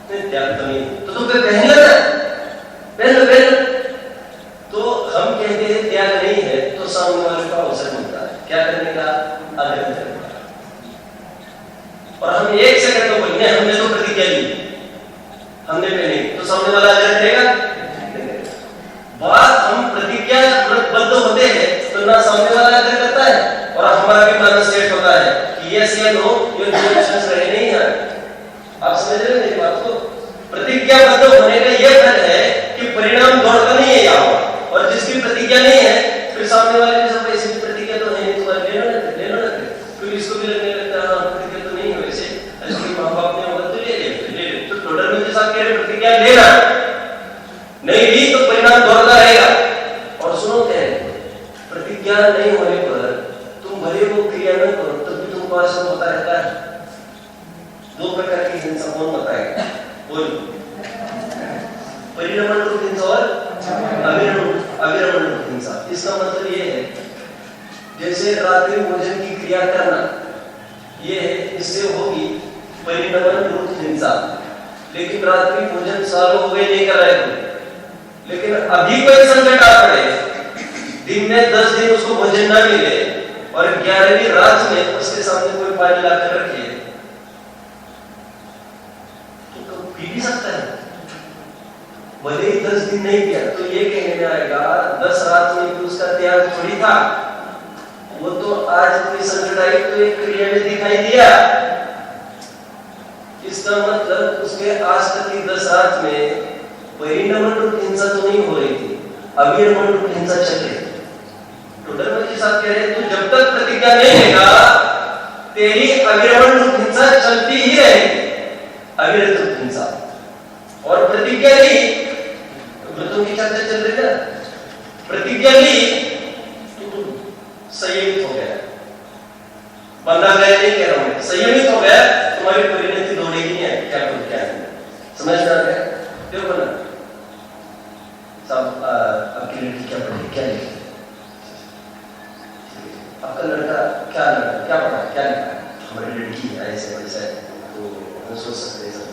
नहीं त्याग तो नहीं, तो तुम पहन लो ना, पहन लो। तो हम कहते हैं त्याग नहीं है तो सामने वाले को अवसर मिलता है क्या करने का? आग्रह करने का। और हम एक सेकंड में बोलते हैं हमने तो प्रतिज्ञा ली, हमने पहनी, तो सामने वाला आग्रह करेगा? बात हम प्रतिज्ञा बद्ध होते हैं तो ना सामने वाला आग्रह करता है और हमारा भी मन सेट होता है कि यस या नो, ये दो ऑप्शंस रहे नहीं है। आप समझ रहे हो मेरी बात को? प्रतिज्ञाबद्ध होने का यह फल है कि परिणाम दौड़ता नहीं है यहाँ, और जिसकी प्रतिज्ञा नहीं है फिर सामने वाले के सब ऐसी प्रतिज्ञा तो है नहीं, तुम्हारे ले लो ना, फिर इसको भी लगने लगता है प्रतिज्ञा तो नहीं है वैसे, इसके माँ बाप ने होगा तो ले। तो टोडरमल जी साहब कह रहे प्रतिज्ञा लेना, नहीं ली तो परिणाम दौड़ता रहेगा। और सुनो कह रहे प्रतिज्ञा नहीं होने पर तुम भले वो क्रिया न करो तब भी तुमको आश्रम होता रहता है। दो प्रकार की हिंसा कौन बताएगा? बोल। परिणमन रूप हिंसा और अविरमण रूप हिंसा। इसका मतलब ये है जैसे रात्रि भोजन की क्रिया करना, ये है, इससे होगी परिणमन रूप हिंसा। लेकिन रात्रि भोजन सालों हो गए नहीं कर रहे थे, लेकिन अभी कोई संकट आ पड़े, दिन में 10 दिन उसको भोजन न मिले और 11वीं रात में उसके सामने कोई पानी लाकर रखे तो पी भी सकता है, भले ही 10 दिन नहीं पिया तो ये कहने में आएगा 10 रात में भी उसका त्याग थोड़ी था, वो तो आज कोई संकट आई तो एक क्रिया में दिखाई दिया। इसका मतलब उसके आज तक की 10 रात में परिणमन रूप हिंसा तो नहीं हो रही थी, अविरमण रूप हिंसा चल रही है। टोडरमल साहब कह रहे हैं, तू जब तक प्रतिज्ञा नहीं लेगा तेरी अविरमण रूप हिंसा चलती ही रहेगी, अविरत रूप हिंसा। और प्रतिज्ञा ली, व्रतों की चर्चा चल रही है, प्रतिज्ञा ली तो संयमित हो गया, बंधा गया नहीं कह रहा हूं, संयमित हो गया, तुम्हारी परिणति दौड़ेगी नहीं है, क्या करूं क्या नहीं, समझ में आ गया? क्यों बोला साहब आपकी लड़की क्या पढ़ी, क्या लिखी, आपका लड़का क्या पढ़ा, क्या लिखा है, हमारी लड़की ऐसे वैसा है, तो हम सोच सकते हैं सब।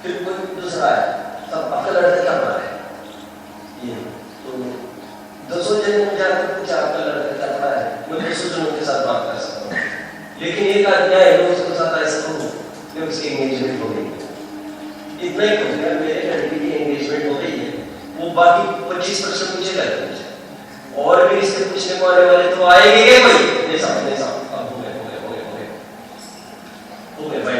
फिर कोई दूसरा है, तब आपका लड़का क्या पढ़ा है, ये तो 200 जन मुझे आकर पूछा आपका लड़का क्या पढ़ा है, मैं 200 जनों के साथ बात कर सकता हूँ, लेकिन एक आदमी है मैं उसके साथ ऐसा करूँ मैं उसकी एंगेजमेंट हो गई, इतना ही कहूँ मेरे लड़की की एंगेजमेंट हो गई है, वो बाकी 25% पूछेगा मुझे, और भी इससे पूछने को आने वाले तो आएंगे क्या कोई, नहीं साहब अब हो गए भाई।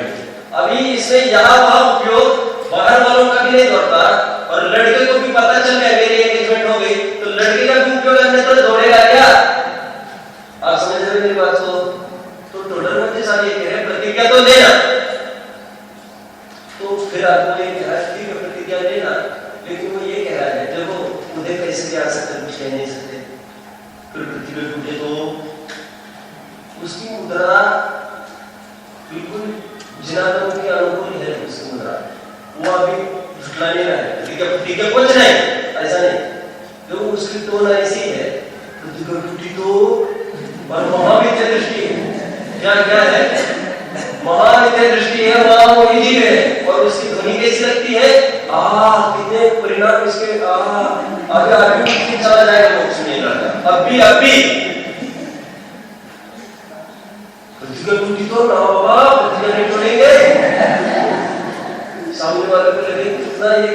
अभी इसमें यहाँ वहाँ उपयोग बाहर वालों का भी नहीं दौड़ता, और लड़के को भी पता चल गया मेरी एंगेजमेंट हो गई, तो लड़के का भी उपयोग करने तो दौड़ेगा क्या? आप समझ रहे मेरी बात को? तो टोटल में साहब ये कह रहे हैं प्रतिज्ञा तो लेना, तो फिर आपको ये कह रहा है ठीक है प्रतिज्ञा लेना, लेकिन वो ये कह रहा है देखो मुझे कैसे भी आ सकते कुछ कह नहीं सकते, फिर प्रतिज्ञा टूटे तो उसकी मुद्रा बिल्कुल जिनादों के अनुकूल है, उसकी मुद्रा वो अभी झुटलाने ना है, प्रतिज्ञा कुछ नहीं ऐसा नहीं, जो उसकी टोन ऐसी है प्रतिज्ञा टूटी तो और महाविद्य दृष्टि है, क्या क्या है महाविद्य दृष्टि है, वहां वो जीव है, और उसकी ध्वनि कैसी लगती है, कितने परिणाम इसके आगे आगे चला जाएगा मोक्ष में लड़का, अभी प्रतिज्ञा टूटी तो ना बाबा प्रतिज्ञा नहीं तोड़ेंगे, सामने वाले को लगे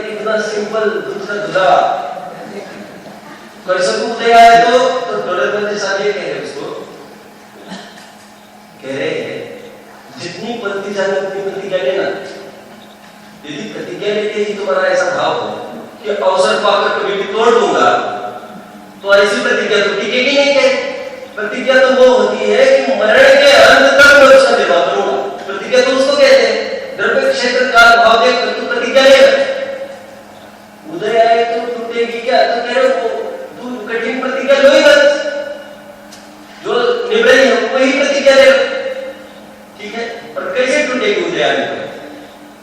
कितना सिंपल दूसरा धुला कैसे कूदे आए, तो डॉलर बंदे साहब ये कह रहे उसको कह रहे हैं जितनी पलती जाने उतनी प्रतिज्ञा लेना, यदि प्रतिज्ञा लेते ही तुम्हारा ऐसा भाव हो कि अवसर पाकर कभी भी तोड़ दूंगा, तो ऐसी प्रतिज्ञा तो टिकेगी नहीं है। प्रतिज्ञा तो वो होती है कि मरण के अंत तक मैं उसका निर्वाह करूंगा, प्रतिज्ञा तो उसको कहते हैं, द्रव्य क्षेत्र काल भाव देख कर तू प्रतिज्ञा ले, उदय आए तो टूटेगी क्या, तो कह रहे हो तू कठिन प्रतिज्ञा लो ही मत, जो निभे है वही प्रतिज्ञा ले, ठीक है, और कैसे टूटेगी उदय आने पर,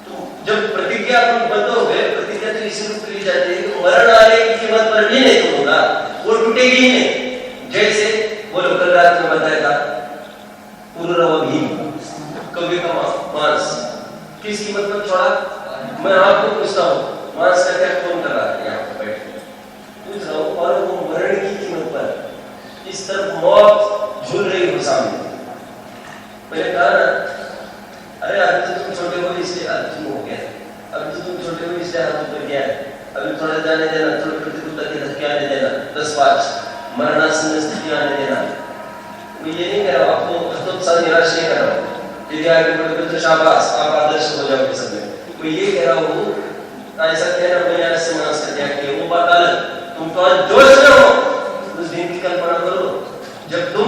तो जब प्रतिज्ञा अपन बंद हो गए, प्रतिज्ञा तो इसी रूप ली जाती है कि मरण आने की कीमत पर भी नहीं तोड़ूंगा, वो टूटेगी ही नहीं। जैसे वो लोग कल रात में बताया था पुनर्नव भीम कवि का मांस किस कीमत पर छोड़ा, मैं आपको पूछता हूँ मांस का क्या कौन कर रहा है, यहाँ पर बैठ पूछ रहा हूँ, और वो मरण की कीमत पर इस तरफ मौत झूल रही हो सामने, मैंने कहा ना अरे अभी तो तुम छोटे हो इसलिए आज तुम हो गया, अभी तो तुम छोटे हो इसलिए हाथ ऊपर गया है, अभी थोड़ा जाने देना, थोड़ी प्रतिकूलता के धक्के आने देना, 10-5 मरणासन स्थिति आने देना, मैं ये नहीं कह रहा हूँ आपको हतोत्साह निराश नहीं कर रहा हूँ, यदि आगे बढ़ोगे तो शाबाश आप आदर्श हो जाओगे सब में, मैं ये कह रहा हूँ ऐसा कहना मैंने आज से मांस का त्याग किया, वो बात अलग, तुम तो आज जोश में हो, उस दिन की कल्पना करो जब तुम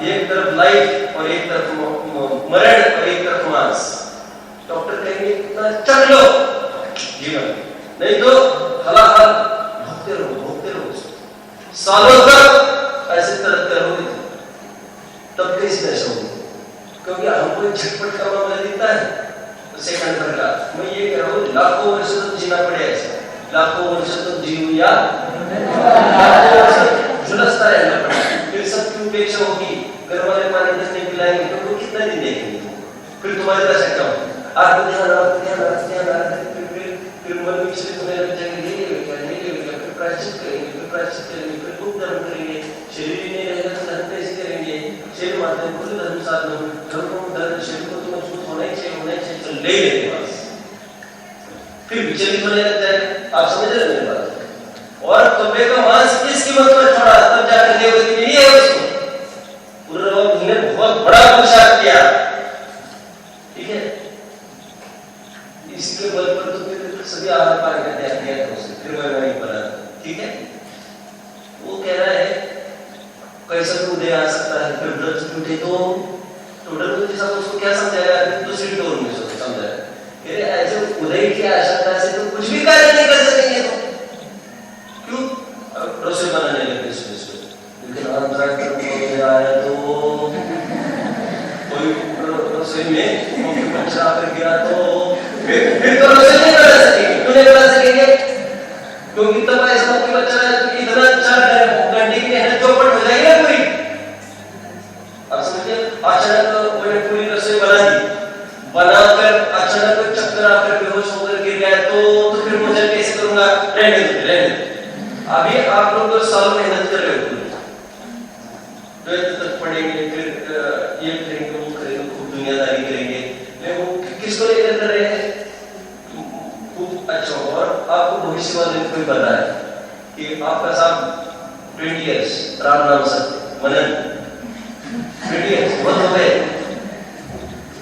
एक तरफ लाइफ और एक तरफ मरण और एक तरफ मांस, डॉक्टर कहेंगे इतना चख लो जीवन, नहीं तो हलाहल भोगते रहो सालों तक ऐसे तरफते रहोगे, तब कैसे नशा होगी, क्योंकि हमको झटपट का मामला दिखता है सेकंड भर का, मैं ये कह रहा हूँ लाखों वर्ष तो जीना पड़े ऐसे, लाखों वर्ष तो जीव या लाखों वर्ष झुलसता रहना पड़ेगा, फिर सबकी उपेक्षा होगी, घर वाले पानी तक नहीं पिलाएंगे तो वो कितना दिन देखेंगे, फिर तुम्हारी दशा क्या होगी, फिर मन में विचलित होने लग जाएंगे, फिर प्रायश्चित करेंगे, फिर खूब धर्म करेंगे, शरीर नहीं रहेगा तो धर्म कैसे करेंगे, शरीर माध्यम को धर्म साधन, धर्म शरीर को तो मजबूत होना ही चाहिए तो ले लेंगे बस, फिर विचलित होने लग जाएगा, आप समझ रहे मेरी बात, और कब्बे का मांस किस कीमत पर छोड़ा, तब जाकर देवगति मिली है उसको, पुनर्नव ने बहुत बड़ा पुरुषार्थ किया, ठीक है, इसके बल पर तो फिर सभी आहार पानी का त्याग किया था उसे, फिर वह नहीं बना, वो कह रहा है कैसा भी उदय आ सकता है, फिर व्रत टूटे तो टोटल साहब उसको क्या समझाया, दूसरी टोन में समझाया कि ऐसे उदय की आशंका से तो कुछ भी कार्य नहीं कर सकेंगे। तो क्यों रसोई बनाने लगे लेकिन अंतराक्ष आया तो कोई रसोई में बच्चा आकर गिरा तो फिर तो रसोई नहीं बना सकेंगे। क्यों नहीं बना सकेंगे? क्योंकि तब ऐसा कि बच्चा इतना 4 घंटे की मेहनत चौपट हो जाएगी ना पूरी। अब समझिए अचानक मैंने पूरी रसोई बना दी, बनाकर अचानक चक्कर आकर बेहोश होकर गिर गया तो फिर मुझे कैसे करूंगा? रहने दो। अभी आप लोग तो साल मेहनत कर रहे हो, तक पढ़ेंगे, फिर ये करेंगे, वो करेंगे, खूब दुनियादारी करेंगे, लेकिन किसको लेकर कर रहे हैं? खूब अच्छा। और आपको भविष्य वाले कोई पता है कि आपका साहब 20 years राम नाम सत्य मनन 20 years बहुत हो गए,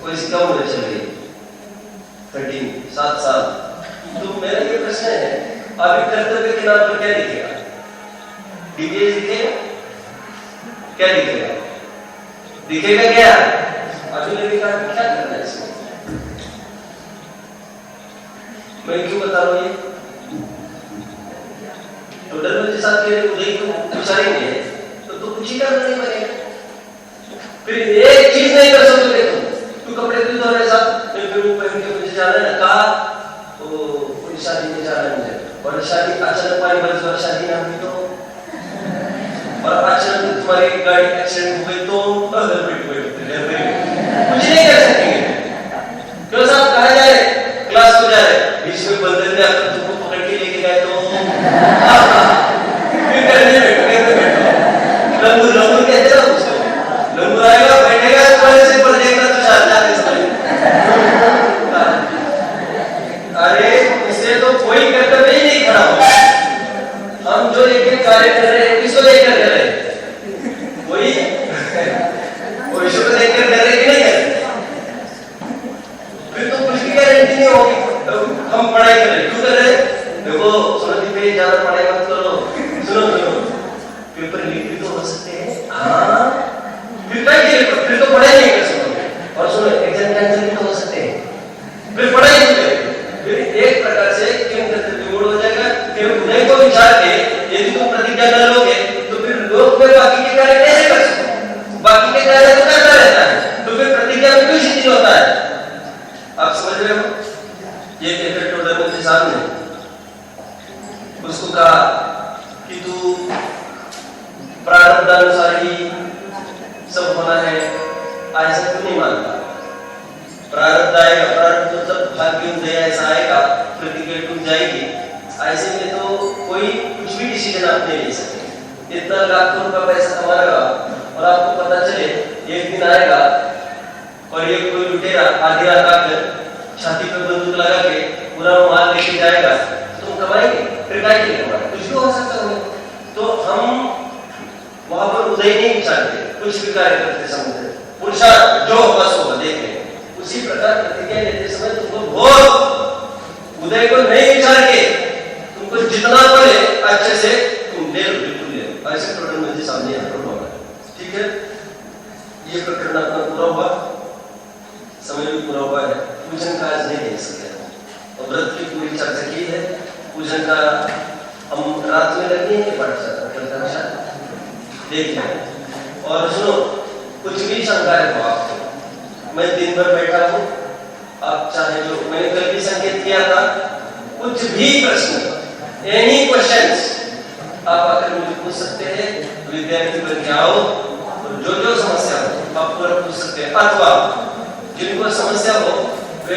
कोई इसका उम्र चल गई 7 साल। तो मेरा ये प्रश्न है, अभी कर्तव्य के नाम पर क्या दिखेगा? डीपीएस दिखेगा? क्या दिखेगा? दिखेगा क्या? अभी लगे क्या करना है इसमें? मैं क्यों बता रहा हूं ये? टोटल में जिस साथ के उदय को विचारेंगे तो कुछ ही करना नहीं बनेगा। फिर एक चीज नहीं कर सकते तू कपड़े क्यों धो रहे साहब? फिर पहन के मुझे जाना है, कहा तो कोई शादी में जाना है मुझे, और शादी अचानक पानी बरस और शादी ना हुई तो, और अचानक तुम्हारी गाड़ी एक्सीडेंट हो गई तो कुछ नहीं कर सकेंगे। क्यों साहब? कहा जाए क्लास को जा रहे, बीच में बंदर ने आकर तुमको पकड़ के लेके गए तो फिर करने बैठो लंगूर कहते ना उसको, लंगूर आएगा बैठेगा तुम्हारे से पर देखना तो चाहता है इसमें। अरे इससे तो कोई कर्तव्य ही नहीं खड़ा होगा। हम जो लेके कार्य कर रहे हैं किसको लेकर कर रहे हैं? कोई भविष्य को लेकर कर रहे कि नहीं कर रहे? फिर तो कुछ भी गारंटी नहीं होगी। हम पढ़ाई कर रहे, क्यों कर रहे? देखो सुनती पे ज्यादा पढ़ाई मत करो, सुनो पेपर लीक भी तो हो सकते हैं। हाँ फिर क्या किए? फिर तो पढ़ाई नहीं कर सकते। और सुनो एग्जाम कैंसिल भी तो हो सकते हैं, फिर पढ़ाई नहीं करेंगे। फिर एक प्रकार से क्यों कर्तव्य मूड हो जाएगा कि उदय को विचार के यदि तुम प्रतिज्ञा कर लोगे तो फिर लोग में बाकी के कार्य कैसे कर सकते? बाकी के कार्य तो करता रहता है, तो फिर प्रतिज्ञा में क्यों शिथिल होता है? आप समझ रहे हो? ये कहकर टोडर के सामने उसको कहा कि तू प्रारब्ध अनुसार ही सब होना है, ऐसा क्यों नहीं मानता? प्रारब्ध आएगा, प्रारब्ध तो सब भाग्य उदय ऐसा आएगा, प्रतिज्ञा टूट जाएगी। ऐसे में तो कोई कुछ भी डिसीजन आप नहीं ले सकते। इतना लाखों रुपया पैसा कमा लगा और आपको पता चले एक दिन आएगा और ये कोई लुटेरा आधी रात आकर छाती पे बंदूक लगा के पूरा माल लेके जाएगा, तुम कमाएंगे? फिर क्या करेंगे? कुछ भी हो सकता है। तो हम वहां पर उदय नहीं विचारते, कुछ भी कार्य करते समय पुरुषार्थ जो बस होगा देखेंगे। उसी प्रकार प्रतिज्ञा लेते समय तुमको बहुत उदय को नहीं विचार के तुमको जितना बोले अच्छे से तुम ले लो, बिल्कुल ले लो। ऐसे प्रकरण मुझे सामने यहाँ पर होगा। ठीक है, ये प्रकरण अपना पूरा हुआ, समय भी पूरा हुआ है। पूजन का आज नहीं दे सके और व्रत की पूरी चर्चा की है। पूजन का हम रात में लगे हैं पाठशाला देख लें। और सुनो, कुछ भी शंका है तो आपको, मैं दिन भर बैठा हूँ, आप चाहे जो मैंने कल भी संकेत किया था, कुछ भी प्रश्न, एनी क्वेश्चंस आप आकर मुझे पूछ सकते हैं। विद्यार्थी बन के आओ और जो समस्या हो आप पूरा पूछ सकते हैं, अथवा जिनको समस्या हो वे